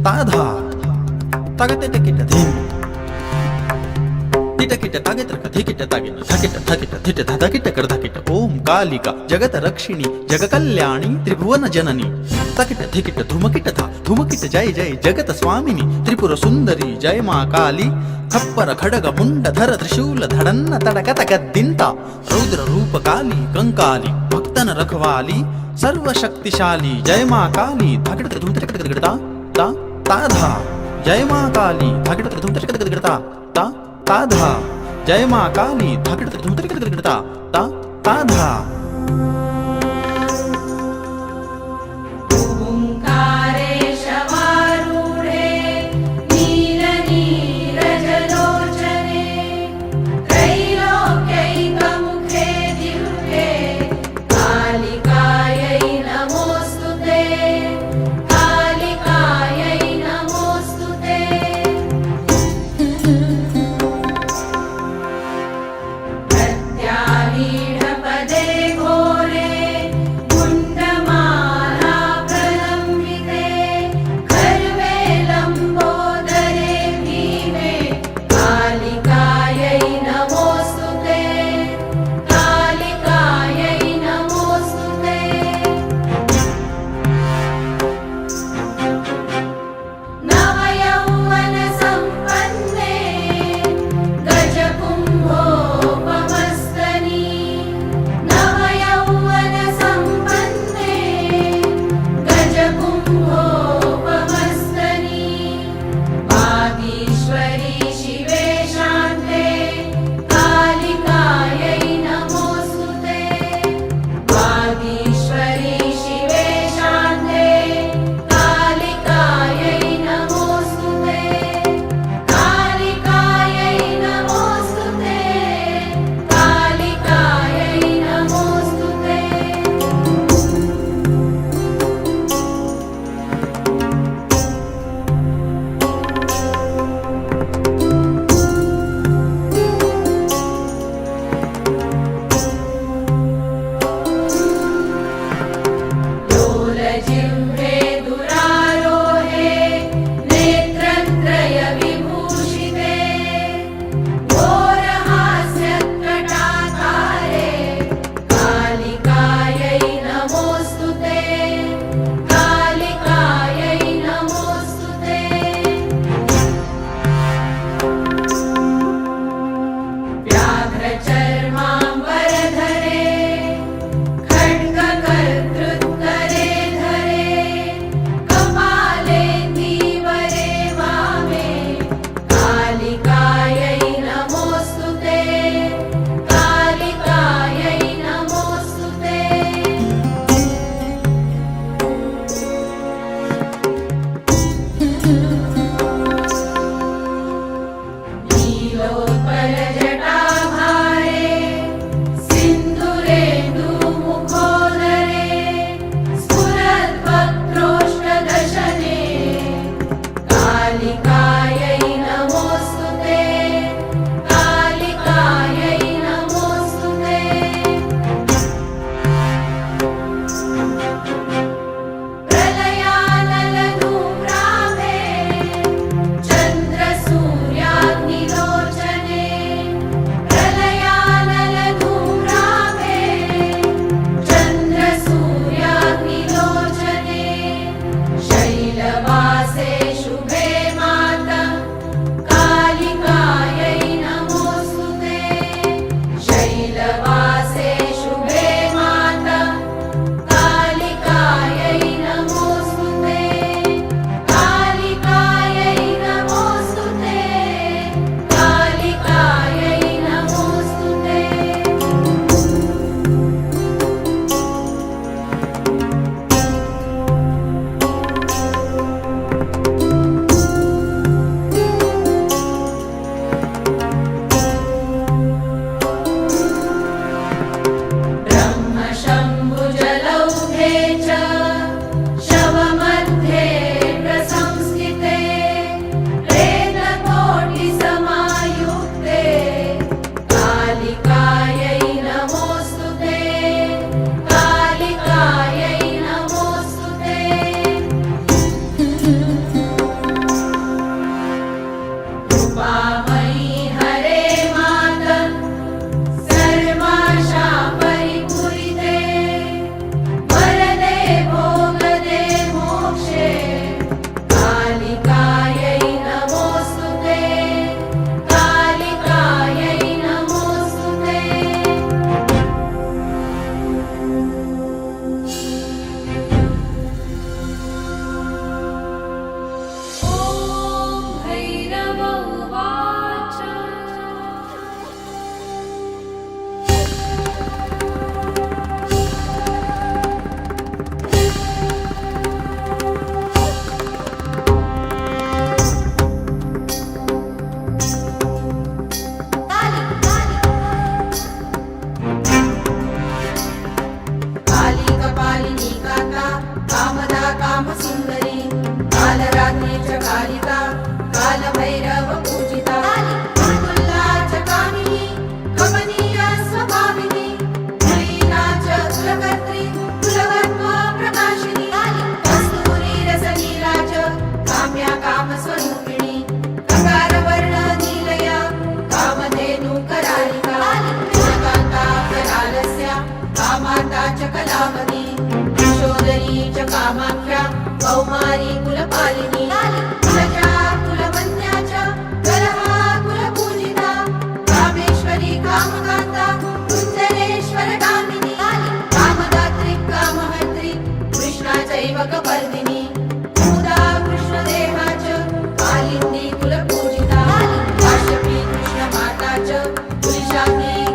ताधा तागते ticket धीम तिटकिट तागित्र कथिकिट तागिट थकिट थकिट थिट धकिट करधकिट ओम कालिका जगत रक्षिणी जग कल्याणी त्रिभुवन जननी तकिट ticket धुमकिट था धुमकिट जय जय जगत स्वामिनी त्रिपुर सुंदरी जय मा काली खप्पर खडग मुंड धर त्रिशूल धडन्न तडकत गद्दिंता रौद्र रूप काली कंकाली भक्तन रखवाली सर्व शक्तिशाली जय मा काली धाकिट धूम तकिट ता ता ताधा जय मा काली धाकिट धूम तकिट ता ता ताधा जय मा काली धाकिट धूम तकिट ता ता ताधा ओंकारेशवारूढे नीलनीरजलोचने त्रैलोक्यैकमुखे दिव्ये कालिकायै नमोऽस्तुते कालिकायै नमोऽस्तुते प्रत्यालीढपदे कामाख्या कौमारी कुलपालिनी कुलजा कुलवन्या च कलहा कुलपूजिता कामेश्वरी कामकान्ता कुञ्जरेश्वर कामिनी कामदात्री कामहर्त्री कृष्णा चैव कपर्दिनी मुदा कृष्णदेहा च कालिन्दी कुलपूजिता काश्यपी कृष्णमाता च कुलिशाग्नी